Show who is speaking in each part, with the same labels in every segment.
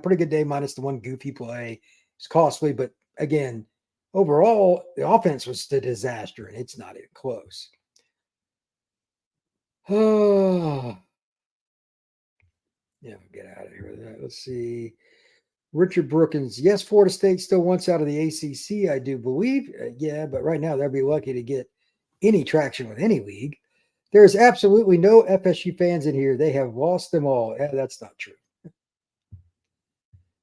Speaker 1: pretty good day minus the one goofy play. It's costly, but again, overall, the offense was a disaster, and it's not even close. Oh, yeah, get out of here with that. Let's see. Richard Brookins, yes, Florida State still wants out of the ACC, I do believe. Yeah, but right now they'll be lucky to get any traction with any league. There's absolutely no FSU fans in here. They have lost them all. Yeah, that's not true.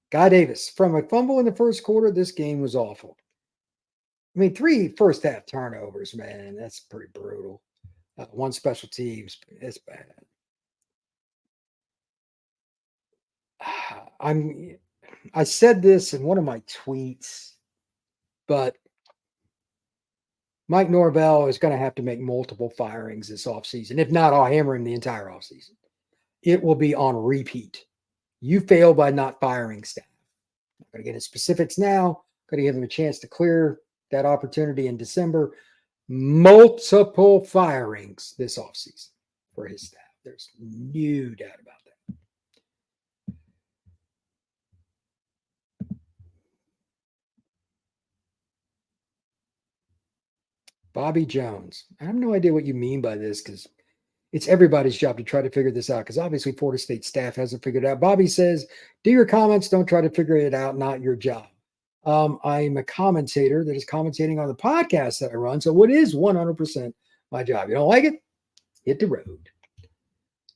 Speaker 1: Guy Davis, from a fumble in the first quarter, this game was awful. I mean, 3 first half turnovers, man. That's pretty brutal. 1 special teams. It's bad. I said this in one of my tweets, but Mike Norvell is going to have to make multiple firings this offseason. If not, I'll hammer him the entire offseason. It will be on repeat. You fail by not firing staff. I'm not going to get into specifics now. Going to give him a chance to clear that opportunity in December. Multiple firings this offseason for his staff. There's no doubt about that. Bobby Jones. I have no idea what you mean by this because it's everybody's job to try to figure this out because obviously Florida State staff hasn't figured it out. Bobby says, do your comments, don't try to figure it out, not your job. I'm a commentator that is commentating on the podcast that I run, so what is 100% my job? You don't like it? Hit the road.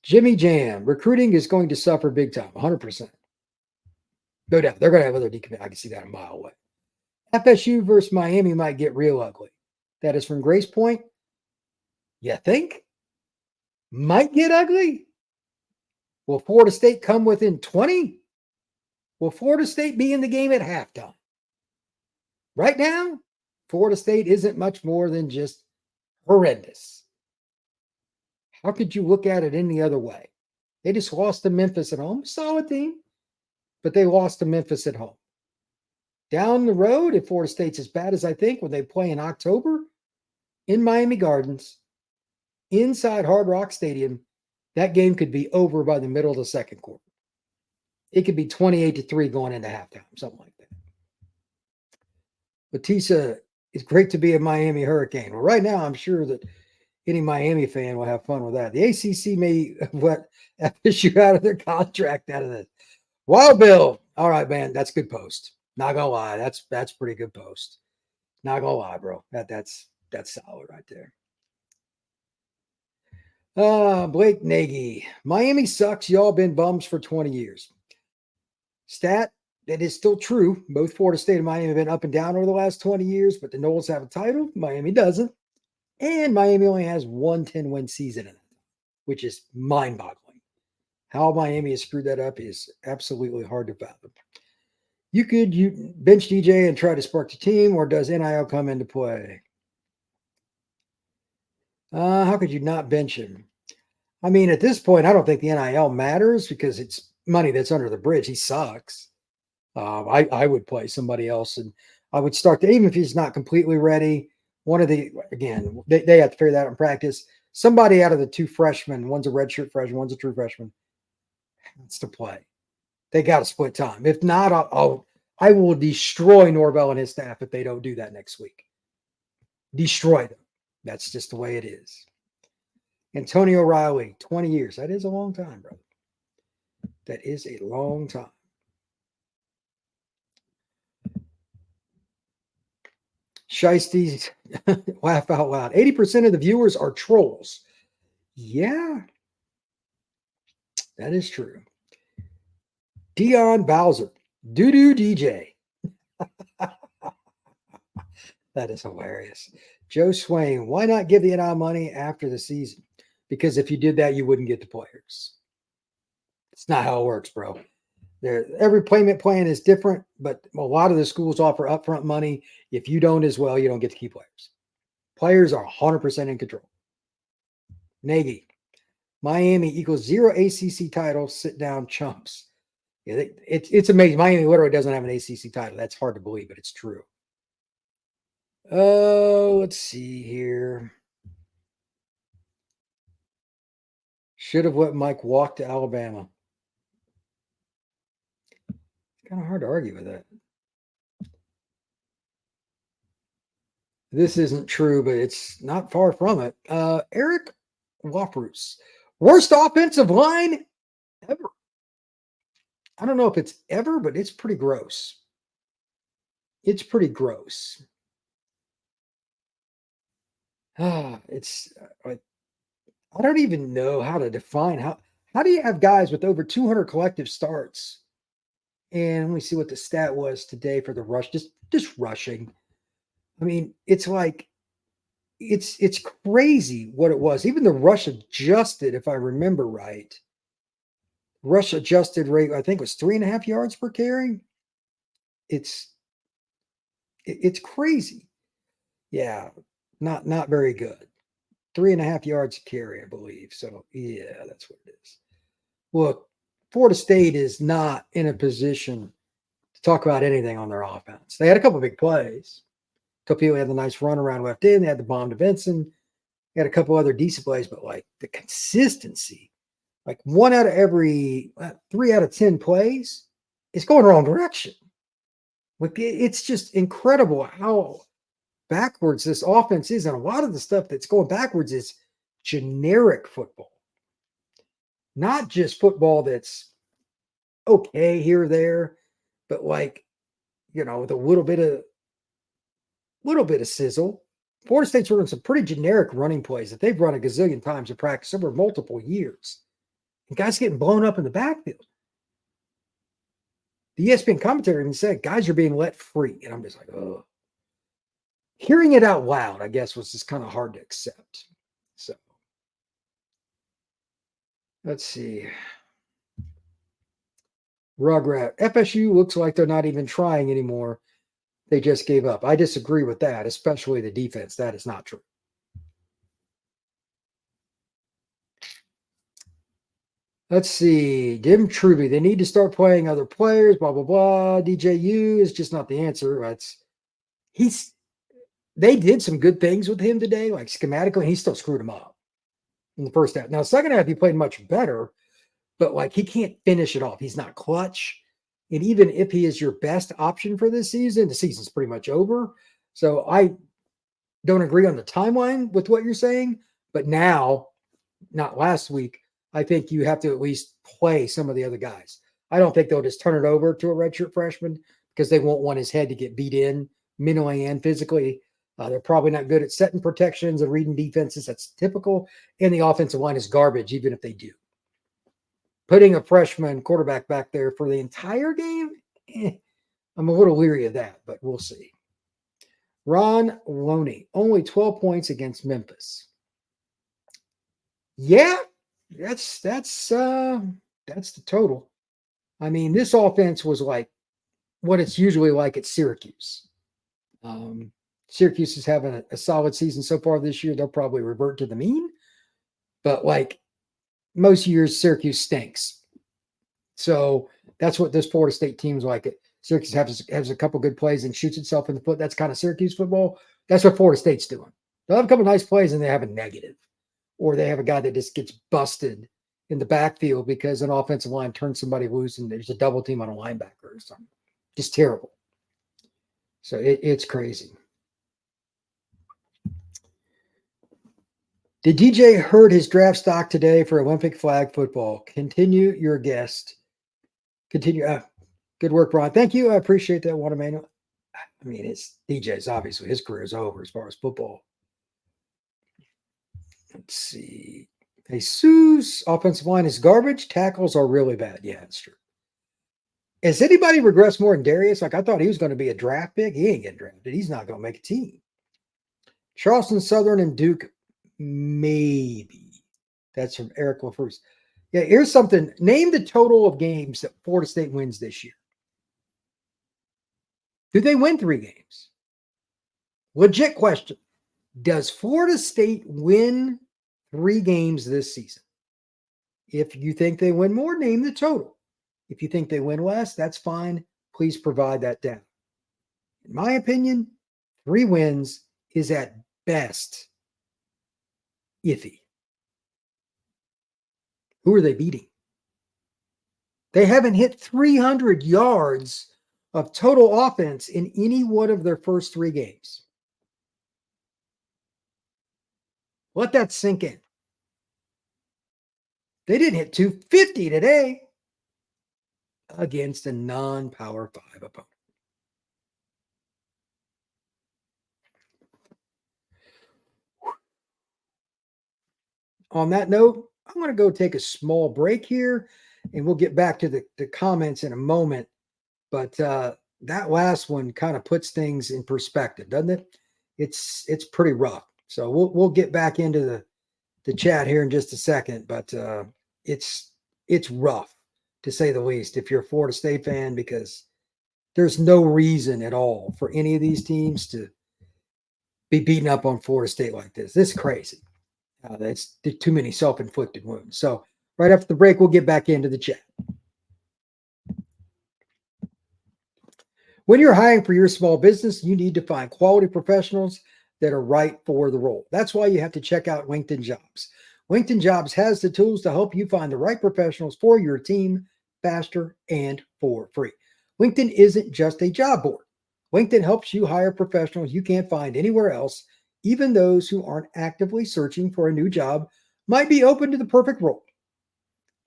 Speaker 1: Jimmy Jam, recruiting is going to suffer big time, 100%. No doubt. They're going to have other decommit. I can see that a mile away. FSU versus Miami might get real ugly. That is from Grace Point. You think? Might get ugly? Will Florida State come within 20? Will Florida State be in the game at halftime? Right now, Florida State isn't much more than just horrendous. How could you look at it any other way? They just lost to Memphis at home. Solid team, but they lost to Memphis at home. Down the road, if Florida State's as bad as I think when they play in October in Miami Gardens, inside Hard Rock Stadium, that game could be over by the middle of the second quarter. It could be 28-3 going into halftime, something like that. Batista, it's great to be a Miami Hurricane. Well, right now, I'm sure that any Miami fan will have fun with that. The ACC may let FSU out of their contract out of this. Wild Bill. All right, man. That's good post. Not gonna lie. That's pretty good post. Not gonna lie, bro. That's solid right there. Blake Nagy. Miami sucks. Y'all been bums for 20 years. Stat, that is still true. Both Florida State and Miami have been up and down over the last 20 years, but the Noles have a title. Miami doesn't. And Miami only has 1 10-win season in it, which is mind-boggling. How Miami has screwed that up is absolutely hard to fathom. You bench DJ and try to spark the team, or does NIL come into play? How could you not bench him? I mean, at this point, I don't think the NIL matters because it's money that's under the bridge. He sucks. I would play somebody else, and I would start even if he's not completely ready. They have to figure that out in practice. Somebody out of the 2 freshmen, one's a redshirt freshman, one's a true freshman, has to play. They got to split time. If not, I will destroy Norvell and his staff if they don't do that next week. Destroy them. That's just the way it is. Antonio Riley, 20 years. That is a long time, brother. That is a long time. Shiesty, laugh out loud. 80% of the viewers are trolls. Yeah, that is true. Dion Bowser, doo-doo DJ. That is hilarious. Joe Swain, why not give the NIL money after the season? Because if you did that, you wouldn't get the players. It's not how it works, bro. Every payment plan is different, but a lot of the schools offer upfront money. If you don't as well, you don't get to keep players. Players are 100% in control. Nagy, Miami equals 0 ACC titles. Sit down, chumps. Yeah, it's amazing. Miami literally doesn't have an ACC title. That's hard to believe, but it's true. Oh, let's see here. Should have let Mike walk to Alabama. Kind of hard to argue with that. This isn't true, but it's not far from it. Eric Waprus. Worst offensive line ever. I don't know if it's ever, but it's pretty gross. It's pretty gross. It's I don't even know how to define how do you have guys with over 200 collective starts? And let me see what the stat was today for the rush, just rushing. I mean, it's like it's crazy what it was. Even the rush adjusted, if I remember right, rush adjusted rate, I think was 3.5 yards per carry. It's crazy. Yeah, not very good. 3.5 yards a carry, I believe. So yeah, that's what it is. Look, Florida State is not in a position to talk about anything on their offense. They had a couple of big plays. A couple people had the nice run around left in. They had the bomb to Vincent. They had a couple other decent plays, but like the consistency, like 1 out of every 3 out of 10 plays, it's going the wrong direction. Like it's just incredible how backwards this offense is. And a lot of the stuff that's going backwards is generic football, not just football that's okay here or there, but like, with a little bit of sizzle. Florida State's running some pretty generic running plays that they've run a gazillion times in practice over multiple years. And guys getting blown up in the backfield. The ESPN commentary even said guys are being let free. And I'm just like, oh. Hearing it out loud, I guess, was just kind of hard to accept. So let's see. Rugrat. FSU looks like they're not even trying anymore. They just gave up. I disagree with that, especially the defense. That is not true. Let's see. Jim Truby. They need to start playing other players, blah, blah, blah. DJ U is just not the answer. They did some good things with him today, like schematically, and he still screwed him up in the first half. Now, second half, he played much better, but like he can't finish it off. He's not clutch. And even if he is your best option for this season, the season's pretty much over. So I don't agree on the timeline with what you're saying. But now, not last week, I think you have to at least play some of the other guys. I don't think they'll just turn it over to a redshirt freshman because they won't want his head to get beat in mentally and physically. They're probably not good at setting protections and reading defenses. That's typical. And the offensive line is garbage, even if they do. Putting a freshman quarterback back there for the entire game, I'm a little leery of that, but we'll see. Ron Loney, only 12 points against Memphis. Yeah, that's the total. I mean, this offense was like what it's usually like at Syracuse. Syracuse is having a solid season so far this year. They'll probably revert to the mean, but like most years, Syracuse stinks. So that's what this Florida State team's like. Syracuse has a couple good plays and shoots itself in the foot. That's kind of Syracuse football. That's what Florida State's doing. They'll have a couple nice plays and they have a negative. Or they have a guy that just gets busted in the backfield because an offensive line turns somebody loose and there's a double team on a linebacker or something. Just terrible. So it's crazy. Did DJ hurt his draft stock today for Olympic flag football? Continue your guest. Continue. Good work, Brian. Thank you. I appreciate that one, Emmanuel. I mean, it's DJ's obviously his career is over as far as football. Let's see. Jesus, offensive line is garbage. Tackles are really bad. Yeah, it's true. Has anybody regressed more than Darius? Like, I thought he was going to be a draft pick. He ain't getting drafted. He's not going to make a team. Charleston Southern and Duke, maybe. That's from Eric LaFruce. Yeah, here's something. Name the total of games that Florida State wins this year. Do they win 3 games? Legit question. Does Florida State win 3 games this season? If you think they win more, name the total. If you think they win less, that's fine. Please provide that down. In my opinion, 3 wins is at best iffy. Who are they beating? They haven't hit 300 yards of total offense in any one of their first 3 games. Let that sink in. They didn't hit 250 today against a non-Power 5 opponent. On that note, I'm going to go take a small break here, and we'll get back to the comments in a moment. But that last one kind of puts things in perspective, doesn't it? It's pretty rough. So we'll get back into the chat here in just a second. But it's rough, to say the least, if you're a Florida State fan, because there's no reason at all for any of these teams to be beating up on Florida State like this. This is crazy. That's too many self-inflicted wounds. So right after the break, we'll get back into the chat. When you're hiring for your small business, you need to find quality professionals that are right for the role. That's why you have to check out LinkedIn Jobs. LinkedIn Jobs has the tools to help you find the right professionals for your team faster and for free. LinkedIn isn't just a job board. LinkedIn helps you hire professionals you can't find anywhere else. Even those who aren't actively searching for a new job might be open to the perfect role.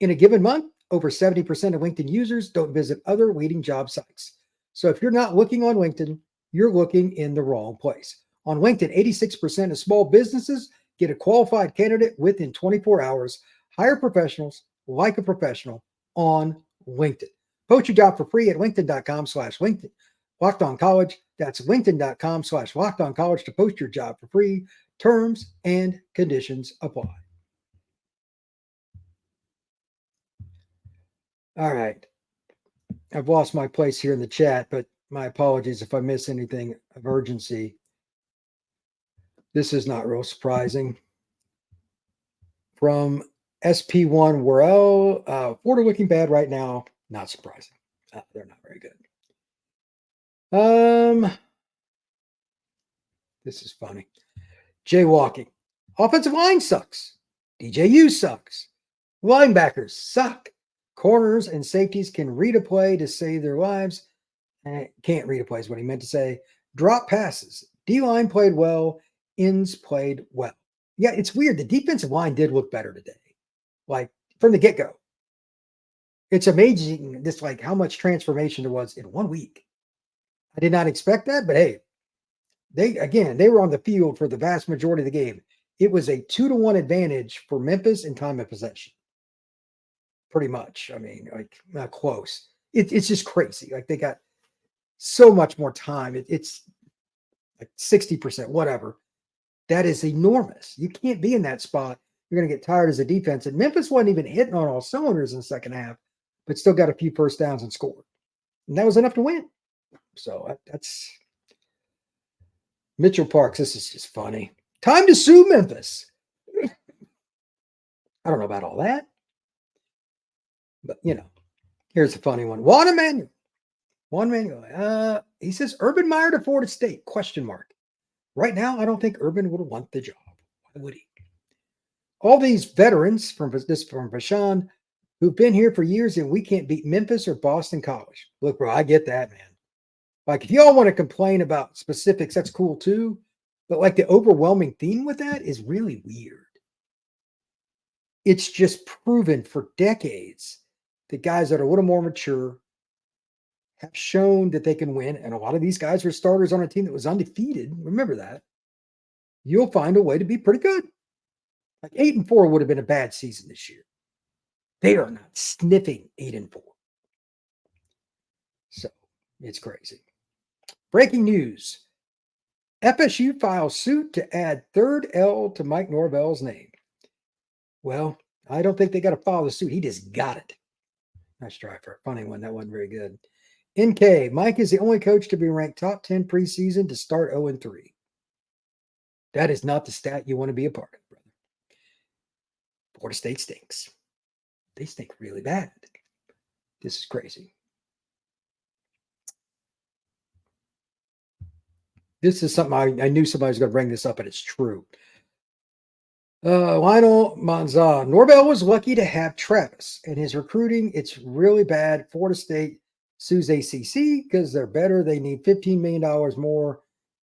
Speaker 1: In a given month, over 70% of LinkedIn users don't visit other leading job sites. So if you're not looking on LinkedIn, you're looking in the wrong place. On LinkedIn, 86% of small businesses get a qualified candidate within 24 hours. Hire professionals like a professional on LinkedIn. Post your job for free at linkedin.com/LinkedIn. Locked On College, that's linkedin.com/Locked On College to post your job for free. Terms and conditions apply. All right. I've lost my place here in the chat, but my apologies if I miss anything of urgency. This is not real surprising. From SP1 Worrell, Florida looking bad right now. Not surprising. They're not very good. This is funny. Jaywalking. Offensive line sucks. DJU sucks. Linebackers suck. Corners and safeties can read a play to save their lives. Can't read a play is what he meant to say. Drop passes. D-line played well. Ends played well. Yeah, it's weird. The defensive line did look better today. Like from the get-go. It's amazing this, like, how much transformation there was in 1 week. I did not expect that, but hey, they were on the field for the vast majority of the game. It was a 2-1 advantage for Memphis in time of possession. Pretty much. I mean, like, not close. It's just crazy. Like, they got so much more time. It's like 60%, whatever. That is enormous. You can't be in that spot. You're going to get tired as a defense. And Memphis wasn't even hitting on all cylinders in the second half, but still got a few first downs and scored. And that was enough to win. So that's Mitchell Parks. This is just funny. Time to sue Memphis. I don't know about all that. But, here's a funny one. Juan Emanuel. He says, Urban Meyer to Florida State, ? Right now, I don't think Urban would want the job. Why would he? All these veterans from Bashan who've been here for years, and we can't beat Memphis or Boston College. Look, bro, I get that, man. Like, if y'all want to complain about specifics, that's cool too. But like, the overwhelming theme with that is really weird. It's just proven for decades that guys that are a little more mature have shown that they can win. And a lot of these guys were starters on a team that was undefeated. Remember that. You'll find a way to be pretty good. Like 8-4 would have been a bad season this year. They are not sniffing 8-4. So it's crazy. Breaking news. FSU files suit to add third L to Mike Norvell's name. Well, I don't think they got to file the suit. He just got it. Nice try for a funny one. That wasn't very good. NK, Mike is the only coach to be ranked top 10 preseason to start 0-3. That is not the stat you want to be a part of, brother. Florida State stinks. They stink really bad. This is crazy. This is something I knew somebody was going to bring this up, and it's true. Lionel Manzan. Norvell was lucky to have Travis, and his recruiting, it's really bad. Florida State sues ACC because they're better. They need $15 million more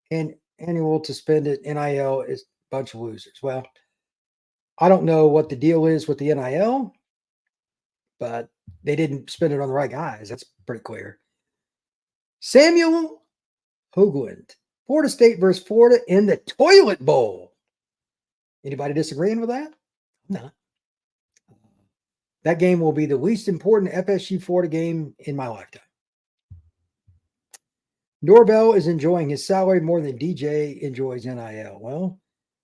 Speaker 1: and annual to spend it. NIL is a bunch of losers. Well, I don't know what the deal is with the NIL, but they didn't spend it on the right guys. That's pretty clear. Samuel Hoagland, Florida State versus Florida in the Toilet Bowl. Anybody disagreeing with that? No. That game will be the least important FSU Florida game in my lifetime. Norvell is enjoying his salary more than DJ enjoys NIL. Well,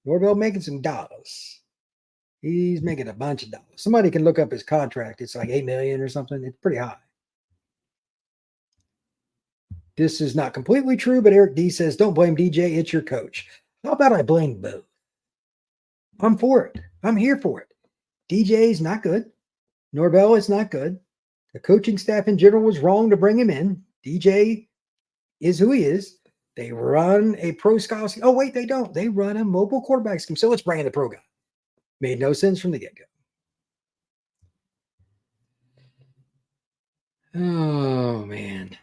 Speaker 1: Norvell making some dollars. He's making a bunch of dollars. Somebody can look up his contract. It's like $8 million or something. It's pretty high. This is not completely true, but Eric D says, don't blame DJ. It's your coach. How about I blame both? I'm for it. I'm here for it. DJ is not good. Norvell is not good. The coaching staff in general was wrong to bring him in. DJ is who he is. They run a pro style scheme. Oh, wait, they don't. They run a mobile quarterback scheme. So let's bring in the pro guy. Made no sense from the get-go. Oh, man.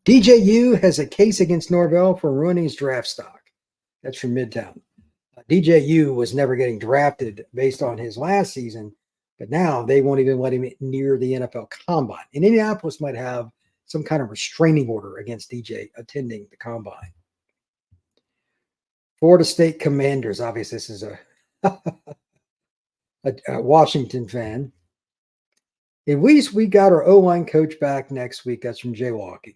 Speaker 1: DJ U has a case against Norvell for ruining his draft stock. That's from Midtown. DJ U was never getting drafted based on his last season, but now they won't even let him near the NFL Combine. And Indianapolis might have some kind of restraining order against DJ attending the Combine. Florida State Commanders. Obviously, this is a Washington fan. At least we got our O-line coach back next week. That's from jaywalking.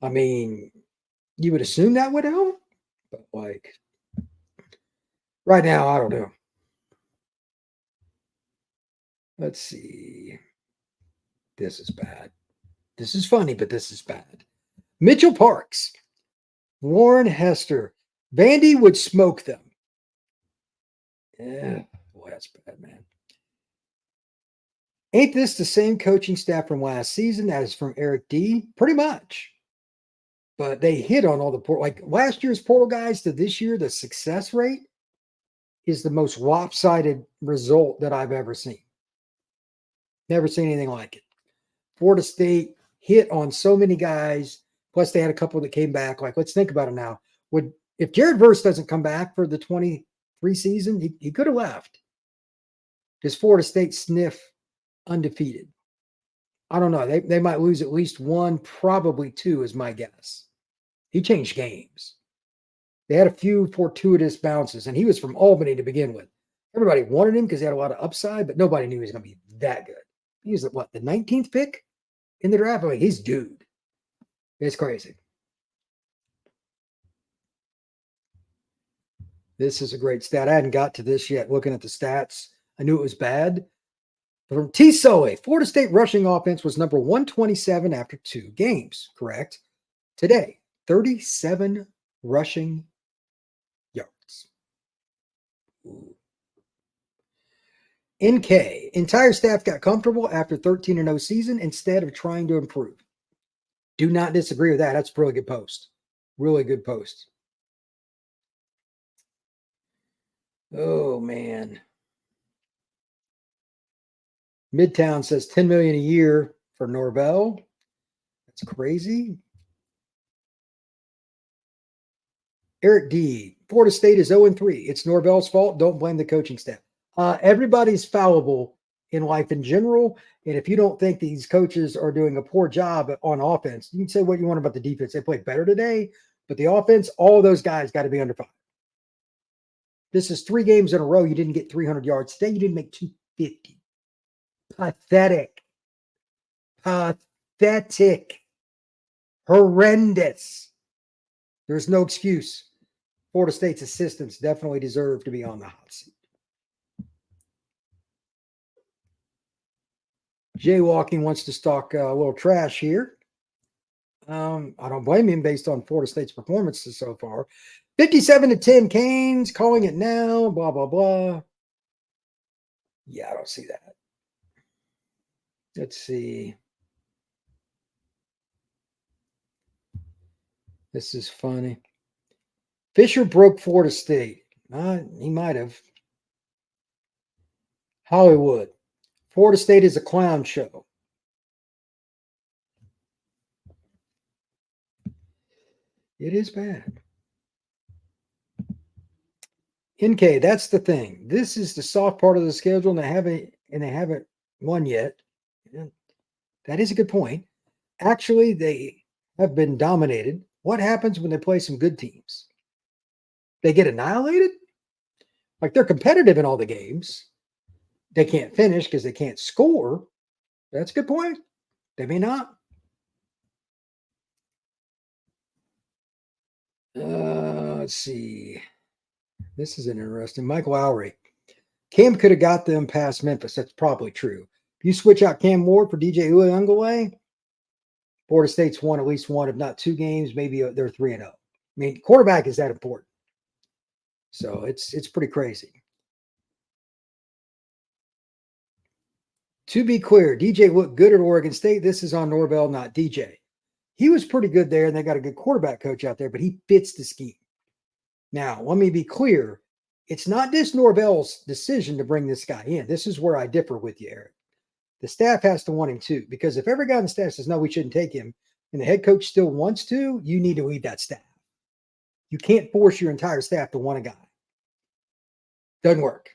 Speaker 1: I mean, you would assume that would help, but like right now, I don't know. Let's see. This is bad. This is funny, but this is bad. Mitchell Parks, Warren Hester, Vandy would smoke them. Yeah, boy, that's bad, man. Ain't this the same coaching staff from last season? That is from Eric D. Pretty much. But they hit on all the portal. Like last year's portal guys to this year, the success rate is the most lopsided result that I've ever seen. Never seen anything like it. Florida State hit on so many guys. Plus, they had a couple that came back. Like, let's think about it now. If Jared Verse doesn't come back for the 23 season, he could have left. Does Florida State sniff undefeated? I don't know. They might lose at least one, probably two, is my guess. He changed games. They had a few fortuitous bounces, and he was from Albany to begin with. Everybody wanted him because he had a lot of upside, but nobody knew he was going to be that good. He was the 19th pick in the draft? Like, he's dude. It's crazy. This is a great stat. I hadn't got to this yet. Looking at the stats, I knew it was bad. From T. Sully, Florida State rushing offense was number 127 after 2 games, correct? Today, 37 rushing yards. Ooh. NK, entire staff got comfortable after 13-0 season instead of trying to improve. Do not disagree with that. That's a really good post. Really good post. Oh, man. Midtown says $10 million a year for Norvell. That's crazy. Eric D. Florida State is 0-3. It's Norvell's fault. Don't blame the coaching staff. Everybody's fallible in life in general. And if you don't think these coaches are doing a poor job on offense, you can say what you want about the defense. They played better today, but the offense, all those guys got to be under 5. This is 3 games in a row. You didn't get 300 yards. Today, you didn't make 250. Pathetic. Pathetic. Horrendous. There's no excuse. Florida State's assistants definitely deserve to be on the hot seat. Jaywalking wants to talk a little trash here. I don't blame him based on Florida State's performances so far. 57-10 Canes, calling it now, blah, blah, blah. Yeah, I don't see that. Let's see. This is funny. Fisher broke Florida State. He might have. Hollywood. Florida State is a clown show. It is bad. NK, that's the thing. This is the soft part of the schedule, and they haven't won yet. That is a good point. Actually, they have been dominated. What happens when they play some good teams? They get annihilated? Like, they're competitive in all the games. They can't finish because they can't score. That's a good point. They may not. Let's see. This is an interesting. Mike Lowry. Cam could have got them past Memphis. That's probably true. If you switch out Cam Ward for DJ Uiagalelei, Florida State's won at least one, if not two games. Maybe they're 3-0. I mean, quarterback is that important. So it's pretty crazy. To be clear, DJ looked good at Oregon State. This is on Norvell, not DJ. He was pretty good there, and they got a good quarterback coach out there, but he fits the scheme. Now, let me be clear. It's not just Norvell's decision to bring this guy in. This is where I differ with you, Eric. The staff has to want him too, because if every guy on the staff says, no, we shouldn't take him, and the head coach still wants to, you need to lead that staff. You can't force your entire staff to want a guy. Doesn't work.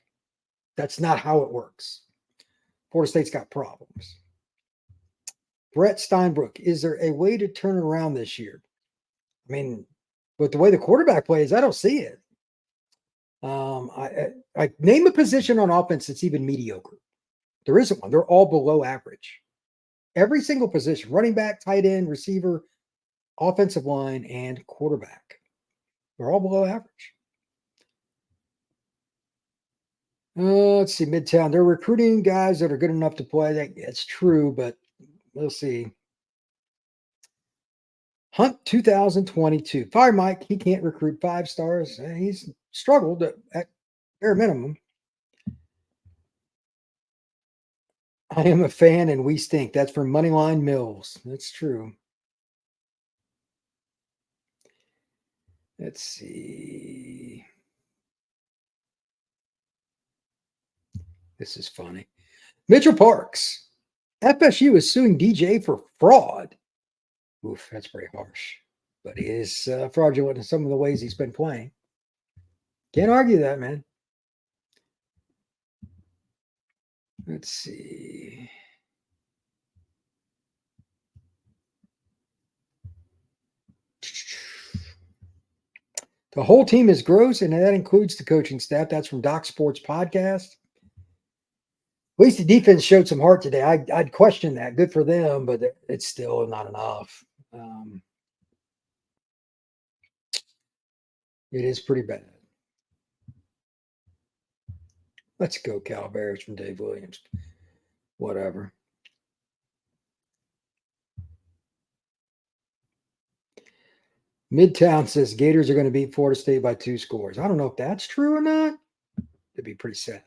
Speaker 1: That's not how it works. Florida State's got problems. Brett Steinbrook, is there a way to turn it around this year? I mean, but the way the quarterback plays, I don't see it. I name a position on offense that's even mediocre. There isn't one. They're all below average. Every single position, running back, tight end, receiver, offensive line, and quarterback. They're all below average. Let's see, Midtown. They're recruiting guys that are good enough to play. That's true, but we'll see. Hunt 2022. Fire Mike. He can't recruit 5 stars. He's struggled at bare minimum. I am a fan and we stink. That's from Moneyline Mills. That's true. Let's see. This is funny. Mitchell Parks. FSU is suing DJ for fraud. Oof, that's very harsh. But he is fraudulent in some of the ways he's been playing. Can't argue that, man. Let's see. The whole team is gross, and that includes the coaching staff. That's from Doc Sports Podcast. At least the defense showed some heart today. I'd question that. Good for them, but it's still not enough. It is pretty bad. Let's go, Cal Bears from Dave Williams. Whatever. Midtown says Gators are going to beat Florida State by 2 scores. I don't know if that's true or not. It'd be pretty sad.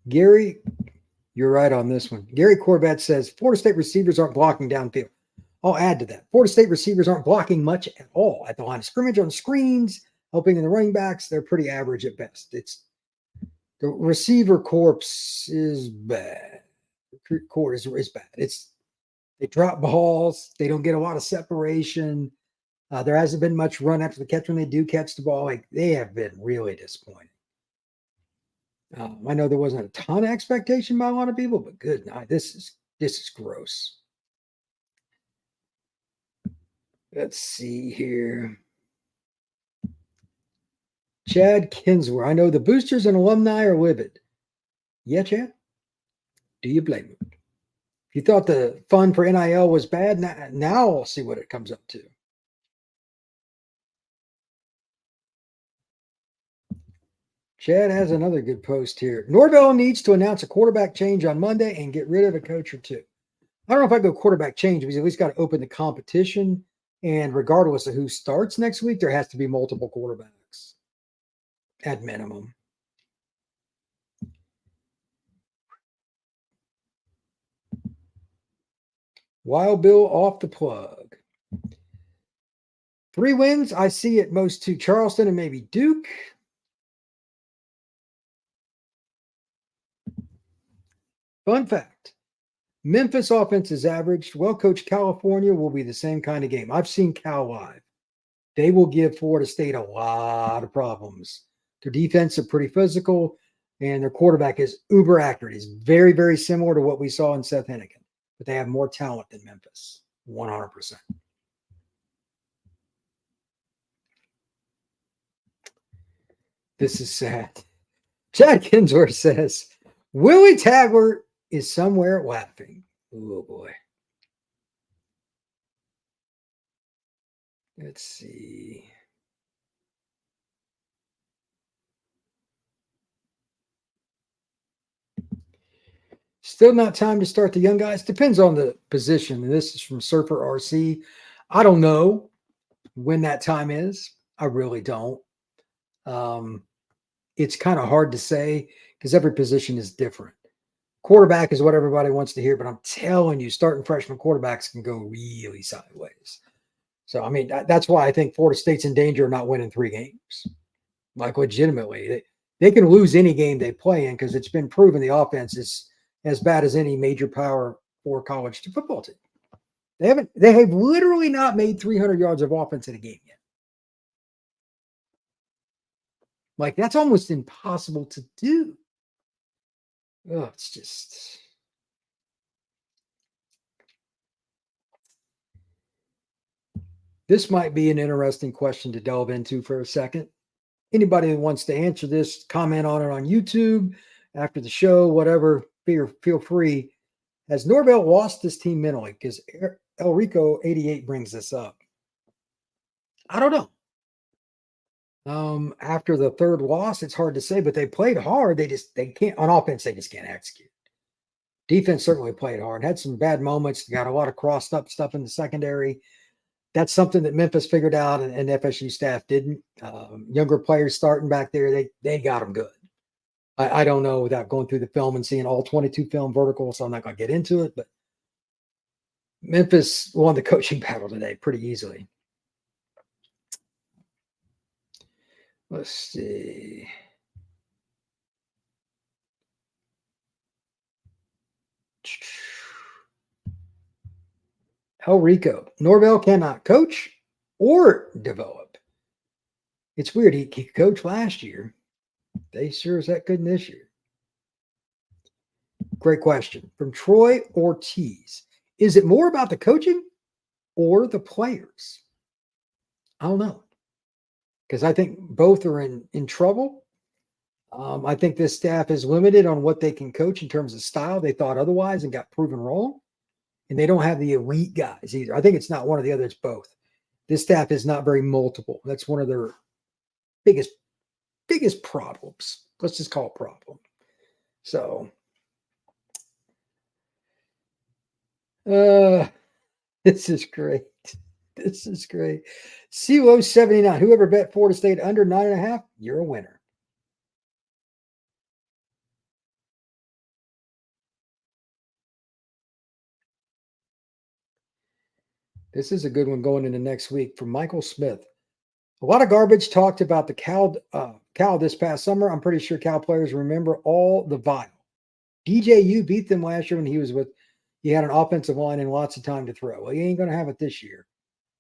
Speaker 1: Gary, you're right on this one. Gary Corbat says Florida State receivers aren't blocking downfield. I'll add to that. Florida State receivers aren't blocking much at all at the line of scrimmage, on screens, helping in the running backs. They're pretty average at best. It's the receiver corps is bad. Recruit corps is bad. They drop balls. They don't get a lot of separation. There hasn't been much run after the catch when they do catch the ball. Like, they have been really disappointing. I know there wasn't a ton of expectation by a lot of people, but good night. This is gross. Let's see here. Chad Kinsler. I know the boosters and alumni are livid. Yeah, Chad? Do you blame them? If you thought the fun for NIL was bad, now I'll see what it comes up to. Chad has another good post here. Norvell needs to announce a quarterback change on Monday and get rid of a coach or two. I don't know if I go quarterback change, because at least got to open the competition. And regardless of who starts next week, there has to be multiple quarterbacks at minimum. Wild Bill off the plug. 3 wins. I see at most 2 Charleston and maybe Duke. Fun fact. Memphis offense is average. Well-coached California will be the same kind of game. I've seen Cal live. They will give Florida State a lot of problems. Their defense is pretty physical, and their quarterback is uber accurate. He's very, very similar to what we saw in Seth Hennigan, but they have more talent than Memphis, 100%. This is sad. Chad Kinsworth says, Willie Taggart is somewhere laughing. Oh, boy. Let's see. Still not time to start the young guys. Depends on the position. This is from Surfer RC. I don't know when that time is. I really don't. It's kind of hard to say because every position is different. Quarterback is what everybody wants to hear, but I'm telling you, starting freshman quarterbacks can go really sideways. So, I mean, that's why I think Florida State's in danger of not winning 3 games. Like, legitimately. They can lose any game they play in because it's been proven the offense is as bad as any major Power 4 college football team. They have literally not made 300 yards of offense in a game yet. Like, that's almost impossible to do. Oh, it's just. This might be an interesting question to delve into for a second. Anybody who wants to answer this, comment on it on YouTube after the show, whatever, feel free. Has Norvell lost this team mentally? Because El Rico 88 brings this up. I don't know. After the 3rd loss, it's hard to say, but they played hard. They can't on offense. They just can't execute. Defense certainly played hard. Had some bad moments. Got a lot of crossed up stuff in the secondary. That's something that Memphis figured out, and FSU staff didn't. Younger players starting back there, they got them good. I don't know without going through the film and seeing all 22 film verticals, so I'm not going to get into it. But Memphis won the coaching battle today pretty easily. Let's see. El Rico. Norvell cannot coach or develop. It's weird. He coached last year. They sure as heck couldn't this year. Great question. From Troy Ortiz. Is it more about the coaching or the players? I don't know. Because I think both are in trouble. I think this staff is limited on what they can coach in terms of style. They thought otherwise and got proven wrong. And they don't have the elite guys either. I think it's not one or the other. It's both. This staff is not very multiple. That's one of their biggest problems. Let's just call it problem. So, this is great. This is great. CeeLo 79. Whoever bet Florida State under 9.5, you're a winner. This is a good one going into next week from Michael Smith. A lot of garbage talked about the Cal this past summer. I'm pretty sure Cal players remember all the vile. DJ U beat them last year when he had an offensive line and lots of time to throw. Well, he ain't going to have it this year.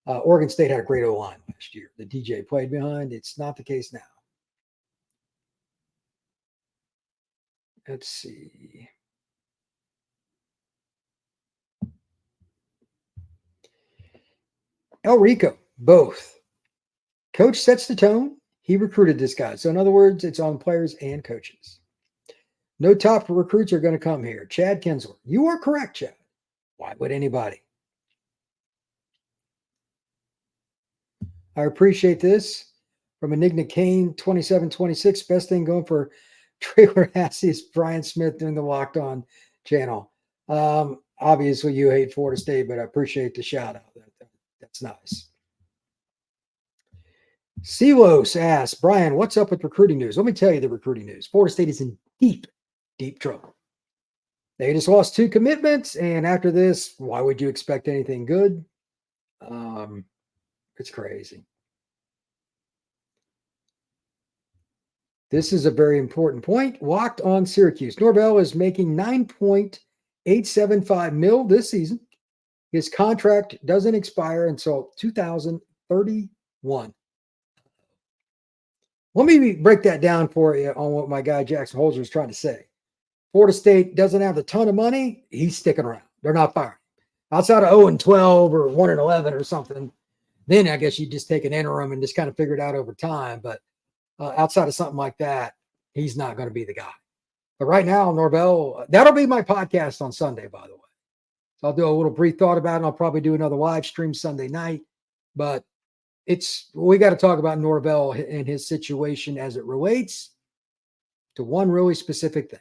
Speaker 1: Oregon State had a great O-line last year. The DJ played behind. It's not the case now. Let's see. El Rico, both. Coach sets the tone. He recruited this guy. So in other words, it's on players and coaches. No top recruits are going to come here. Chad Kinsler. You are correct, Chad. Why would anybody? I appreciate this. From Enigma Kane, 2726. Best thing going for Trailer Hassey is Brian Smith doing the Locked On channel. Obviously, you hate Florida State, but I appreciate the shout out. That's nice. Silos asks, Brian, what's up with recruiting news? Let me tell you the recruiting news. Florida State is in deep trouble. They just lost 2 commitments, and after this, why would you expect anything good? It's crazy. This is a very important point. Locked on Syracuse. Norvell is making $9.875 million this season. His contract doesn't expire until 2031. Let me break that down for you on what my guy Jackson Holzer is trying to say. Florida State doesn't have a ton of money. He's sticking around. They're not firing. Outside of 0-12 or 1-11 or something, then I guess you just take an interim and just kind of figure it out over time. But outside of something like that, he's not going to be the guy. But right now, Norvell, that'll be my podcast on Sunday, by the way. So I'll do a little brief thought about it. I'll probably do another live stream Sunday night. But we got to talk about Norvell and his situation as it relates to one really specific thing.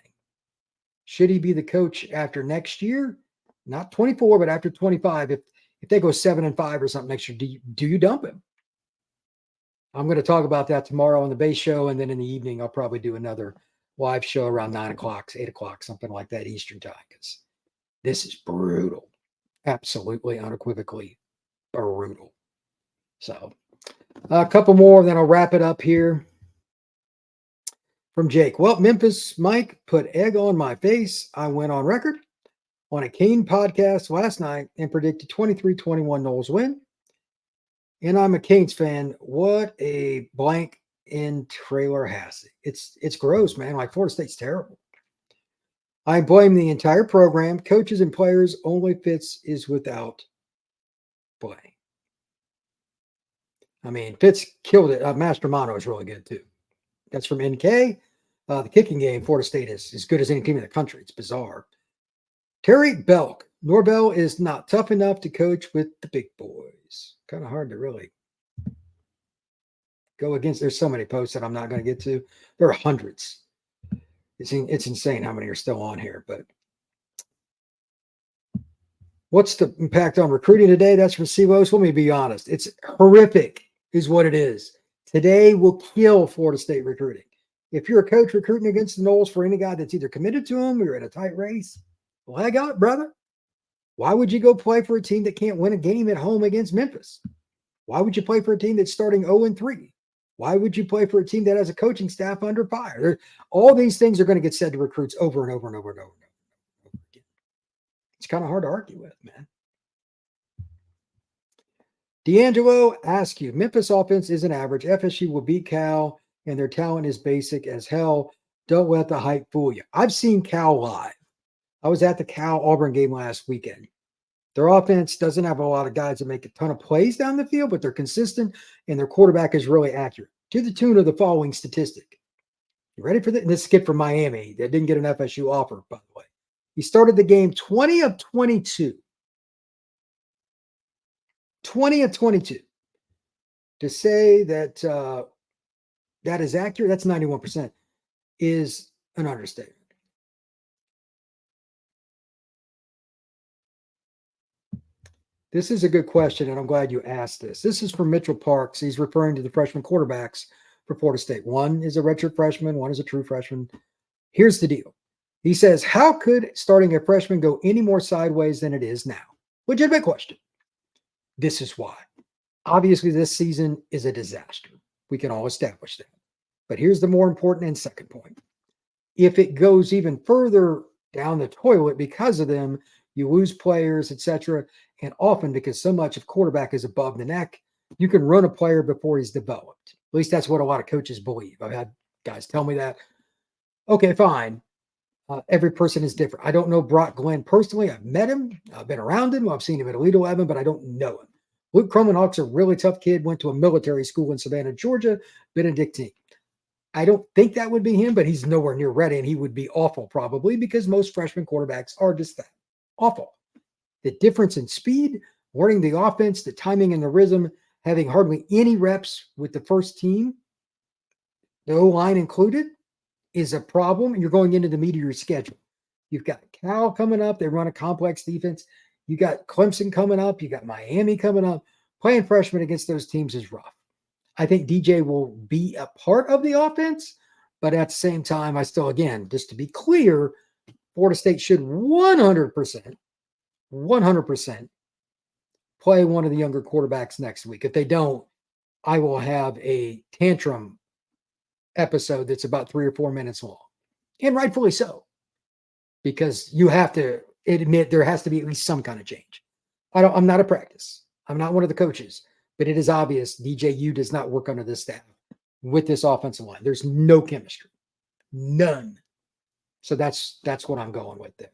Speaker 1: Should he be the coach after next year? Not 24, but after 25. If they go 7-5 or something next year, do you dump him? I'm going to talk about that tomorrow on the base show, and then in the evening I'll probably do another live show around 9 o'clock, 8 o'clock, something like that Eastern time, because this is brutal, absolutely unequivocally brutal. So a couple more, then I'll wrap it up here. From Jake. Well, Memphis Mike put egg on my face. I went on record on a Kane podcast last night and predicted 23-21 Noles win. And I'm a Canes fan. What a blank in Tallahassee. It's gross, man. Like, Florida State's terrible. I blame the entire program, coaches and players. Only Fitz is without blame. I mean, Fitz killed it. Mastromanno is really good too. That's from NK. The kicking game, Florida State is as good as any team in the country. It's bizarre. Terry Belk. Norvell is not tough enough to coach with the big boys. Kind of hard to really go against. There's so many posts that I'm not going to get to. There are hundreds. It's insane how many are still on here. But what's the impact on recruiting today? That's from Silos. Let me be honest. It's horrific is what it is. Today will kill Florida State recruiting. If you're a coach recruiting against the Noles for any guy that's either committed to them or you're in a tight race, leg out, brother. Why would you go play for a team that can't win a game at home against Memphis? Why would you play for a team that's starting 0-3? Why would you play for a team that has a coaching staff under fire? All these things are going to get said to recruits over and over and over and over and over again. It's kind of hard to argue with, man. D'Angelo asks you, Memphis offense isn't average. FSU will beat Cal, and their talent is basic as hell. Don't let the hype fool you. I've seen Cal live. I was at the Cal-Auburn game last weekend. Their offense doesn't have a lot of guys that make a ton of plays down the field, but they're consistent, and their quarterback is really accurate, to the tune of the following statistic. You ready for this? This kid from Miami that didn't get an FSU offer, by the way. He started the game 20 of 22. 20 of 22. To say that that is accurate, that's 91%, is an understatement. This is a good question, and I'm glad you asked this. This is from Mitchell Parks. He's referring to the freshman quarterbacks for Florida State. One is a redshirt freshman. One is a true freshman. Here's the deal. He says, how could starting a freshman go any more sideways than it is now? Legitimate question. This is why. Obviously, this season is a disaster. We can all establish that. But here's the more important and second point. If it goes even further down the toilet because of them, you lose players, etc. And often because so much of quarterback is above the neck, you can run a player before he's developed. At least that's what a lot of coaches believe. I've had guys tell me that. Okay, fine. Every person is different. I don't know Brock Glenn personally. I've met him. I've been around him. I've seen him at Elite 11, but I don't know him. Luke Kromenhoek's a really tough kid, went to a military school in Savannah, Georgia, Benedictine. I don't think that would be him, but he's nowhere near ready, and he would be awful probably because most freshman quarterbacks are just that. Awful. The difference in speed, learning the offense, the timing and the rhythm, having hardly any reps with the first team, the O-line included, is a problem. And you're going into the meat of your schedule. You've got Cal coming up. They run a complex defense. You got Clemson coming up. You got Miami coming up. Playing freshmen against those teams is rough. I think DJ will be a part of the offense, but at the same time, I still, again, just to be clear, Florida State should 100% play one of the younger quarterbacks next week. If they don't, I will have a tantrum episode that's about 3 or 4 minutes long, and rightfully so, because you have to admit there has to be at least some kind of change. I'm not a practice. I'm not one of the coaches, but it is obvious DJ U does not work under this staff with this offensive line. There's no chemistry, none. So that's what I'm going with there.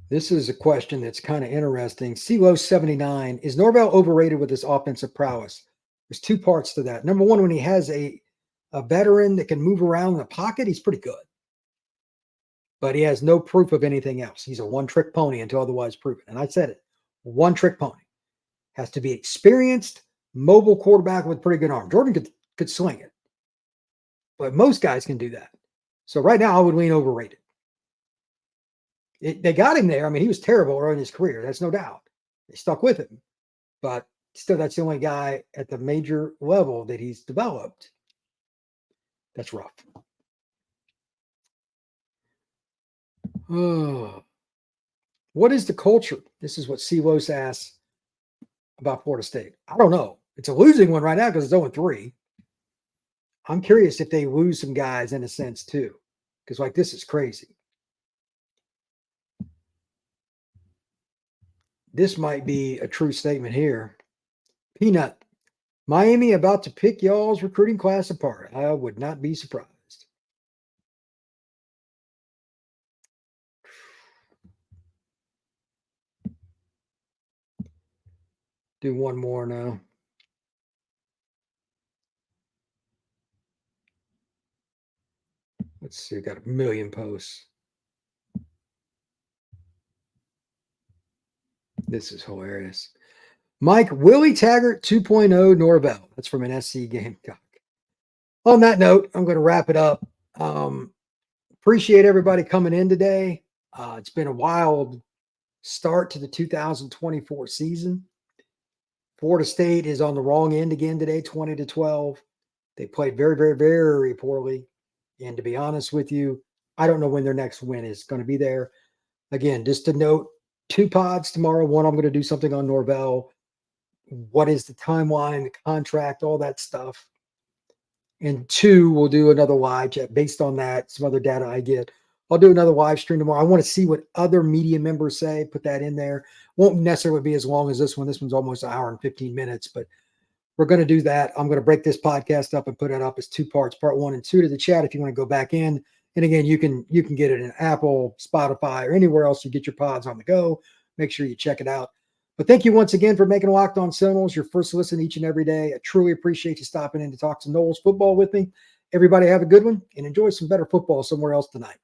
Speaker 1: This is a question that's kind of interesting. CeeLo 79, is Norvell overrated with his offensive prowess? There's 2 parts to that. Number one, when he has a veteran that can move around in the pocket, he's pretty good. But he has no proof of anything else. He's a one-trick pony until otherwise proven. And I said it, one-trick pony. Has to be experienced, mobile quarterback with pretty good arm. Jordan could sling it. But most guys can do that. So right now, I would lean overrated. They got him there. I mean, he was terrible early in his career. That's no doubt. They stuck with him. But still, that's the only guy at the major level that he's developed. That's rough. Oh. What is the culture? This is what CeeLo asks about Florida State. I don't know. It's a losing one right now because it's 0-3. I'm curious if they lose some guys in a sense too. Because like this is crazy. This might be a true statement here. Peanut, Miami about to pick y'all's recruiting class apart. I would not be surprised. Do one more now. Let's see, got a million posts. This is hilarious. Mike, Willie Taggart 2.0 Norvell. That's from an SC Gamecock. On that note, I'm going to wrap it up. Appreciate everybody coming in today. It's been a wild start to the 2024 season. Florida State is on the wrong end again today, 20-12. They played very, very, very poorly. And to be honest with you, I don't know when their next win is going to be there. Again, just to note, 2 pods tomorrow. One, I'm going to do something on Norvell. What is the timeline, the contract, all that stuff. And 2, we'll do another live chat based on that, some other data I get. I'll do another live stream tomorrow. I want to see what other media members say, put that in there. Won't necessarily be as long as this one. This one's almost 1 hour and 15 minutes, but we're going to do that. I'm going to break this podcast up and put it up as 2 parts, part 1 and 2 to the chat if you want to go back in. And again, you can get it in Apple, Spotify, or anywhere else you get your pods on the go. Make sure you check it out. But thank you once again for making Locked On Seminoles your first listen each and every day. I truly appreciate you stopping in to talk to Noles football with me. Everybody have a good one and enjoy some better football somewhere else tonight.